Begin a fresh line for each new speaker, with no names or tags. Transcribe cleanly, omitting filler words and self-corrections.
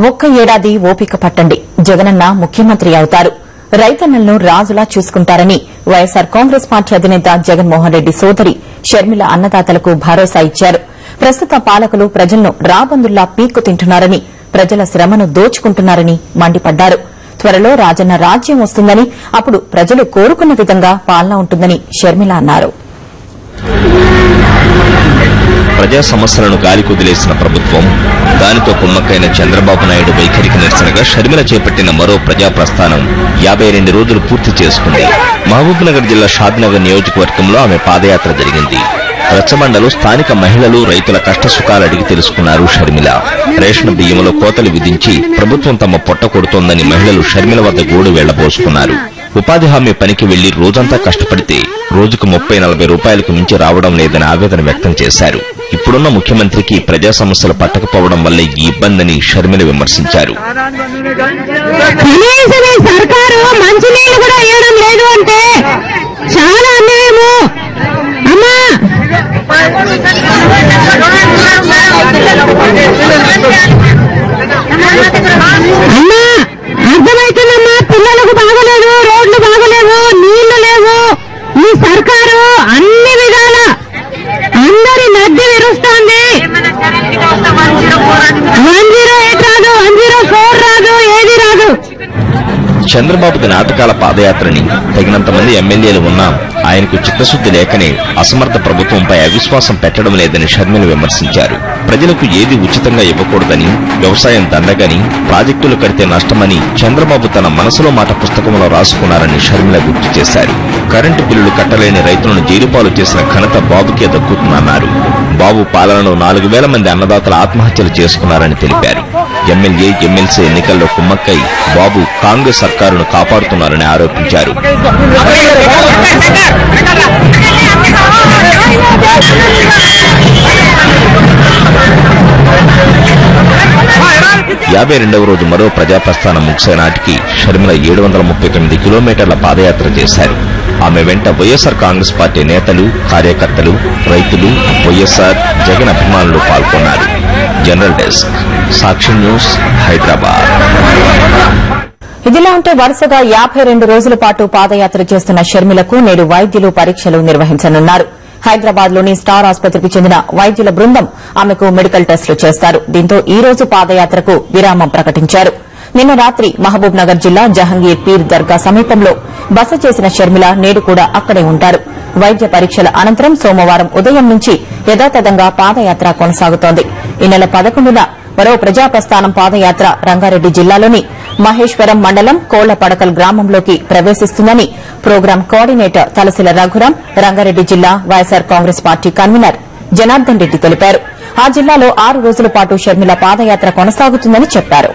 ఒక్క ఏడాది ఓపిక పట్టండి, జగనన్న ముఖ్యమంత్రి అవుతారు, రైతన్నలను రాజులా చూసుకుంటారని వైఎస్సార్ కాంగ్రెస్ పార్టీ అధినేత జగన్మోహన్ రెడ్డి సోదరి షర్మిల అన్నదాతలకు భరోసా ఇచ్చారు. ప్రస్తుత పాలకులు ప్రజలను రాబందుల్లా పీక్కు తింటున్నారని, ప్రజల శ్రమను దోచుకుంటున్నారని మండిపడ్డారు. త్వరలో రాజన్న రాజ్యం వస్తుందని, అప్పుడు ప్రజలు కోరుకున్న విధంగా పాలన ఉంటుందని షర్మిల అన్నారు.
ప్రజా సమస్యలను గాలికొదిలేసిన ప్రభుత్వం, దానితో కుమ్మక్కైన చంద్రబాబు నాయుడు వైఖరికి నిరసనగా షర్మిల చేపట్టిన మరో ప్రజా ప్రస్థానం 52 రోజులు పూర్తి చేసుకుంది. మహబూబ్నగర్ జిల్లా షాద్నగర్ నియోజకవర్గంలో ఆమె పాదయాత్ర జరిగింది. రచ్చబండలో స్థానిక మహిళలు, రైతుల కష్టసుఖాలు అడిగి తెలుసుకున్నారు షర్మిల. రేషన్ బియ్యంలో కోతలు విధించి ప్రభుత్వం తమ పొట్ట కొడుతోందని మహిళలు షర్మిల వద్ద గోడు వెళ్లబోసుకున్నారు. ఉపాధి హామీ పనికి వెళ్లి రోజంతా కష్టపడితే రోజుకు 30-40 రూపాయలకు మించి రావడం లేదని ఆవేదన వ్యక్తం చేశారు. ఇప్పుడున్న ముఖ్యమంత్రికి ప్రజా సమస్యలు పట్టకపోవడం వల్ల ఈ ఇబ్బందిని షర్మిల విమర్శించారు.
అర్థమైతుందమ్మా, పిల్లలకు బాగలేదు, రోడ్లు బాగలేవు, నీళ్లు లేవు. ఈ సర్కారు అన్ని విధాల అందరి నడ్డి విరుస్తోంది. 108 రాదు, 104 రాదు, ఏది రాదు.
చంద్రబాబుది నాటకాల పాదయాత్రని తగినంత మంది ఎమ్మెల్యేలు ఉన్నా ఆయనకు చిత్తశుద్ది లేకనే అసమర్థ ప్రభుత్వంపై అవిశ్వాసం పెట్టడం లేదని షర్మిల విమర్శించారు. ప్రజలకు ఏది ఉచితంగా ఇవ్వకూడదని, వ్యవసాయం దండగని, ప్రాజెక్టులు కడితే నష్టమని చంద్రబాబు తన మనసులో మాట పుస్తకంలో రాసుకున్నారని షర్మిల గుర్తు చేశారు. కరెంటు బిల్లులు కట్టలేని రైతులను జైలుపాలు చేసిన ఘనత బాబుకే దక్కుతుందన్నారు. బాబు పాలనలో 4000 మంది అన్నదాతలు ఆత్మహత్యలు చేసుకున్నారని తెలిపారు. ఎమ్మెల్యే, ఎమ్మెల్సీ ఎన్నికల్లో కుమ్మక్కై బాబు కాంగ్రెస్ సర్కారును కాపాడుతున్నారని ఆరోపించారు. 52వ రోజు మరో ప్రజాప్రస్థానం ముగిసే నాటికి షర్మిల 739 కిలోమీటర్ల పాదయాత్ర చేశారు. ఆమె వెంట వైఎస్సార్ కాంగ్రెస్ పార్టీ నేతలు, కార్యకర్తలు, రైతులు, వైఎస్సార్, జగన్ అభిమానులు పాల్గొన్నారు. జనరల్ డెస్క్, సాక్షి న్యూస్, హైదరాబాద్.
ఇదిలా ఉంటే వరుసగా 52 రోజుల పాటు పాదయాత్ర చేస్తున్న షర్మిలకు నేడు వైద్యులు పరీక్షలు నిర్వహించనున్నారు. హైదరాబాద్ లోని స్టార్ ఆసుపత్రికి చెందిన వైద్యుల బృందం ఆమెకు మెడికల్ టెస్టులు చేస్తారు. దీంతో ఈ రోజు పాదయాత్రకు విరామం ప్రకటించారు. నిన్న రాత్రి మహబూబ్ నగర్ జిల్లా జహంగీర్ పీర్ దర్గా సమీపంలో బస చేసిన షర్మిల నేడు కూడా అక్కడే ఉంటారు. వైద్య పరీక్షల అనంతరం సోమవారం ఉదయం నుంచి యథాతథంగా పాదయాత్ర కొనసాగుతోంది. ఈ నెల 11న మరో ప్రజాప్రస్థానం పాదయాత్ర రంగారెడ్డి జిల్లాలోని మహేశ్వరం మండలం కోళ్లపడకల్ గ్రామంలోకి ప్రవేశిస్తుందని ప్రోగ్రాం కోఆర్డినేటర్ తలసిల రఘురాం, రంగారెడ్డి జిల్లా వైఎస్సార్ కాంగ్రెస్ పార్టీ కన్వీనర్ జనార్దన్ రెడ్డి తెలిపారు. ఆ జిల్లాలో 6 రోజుల పాటు షర్మిల పాదయాత్ర కొనసాగుతుందని చెప్పారు.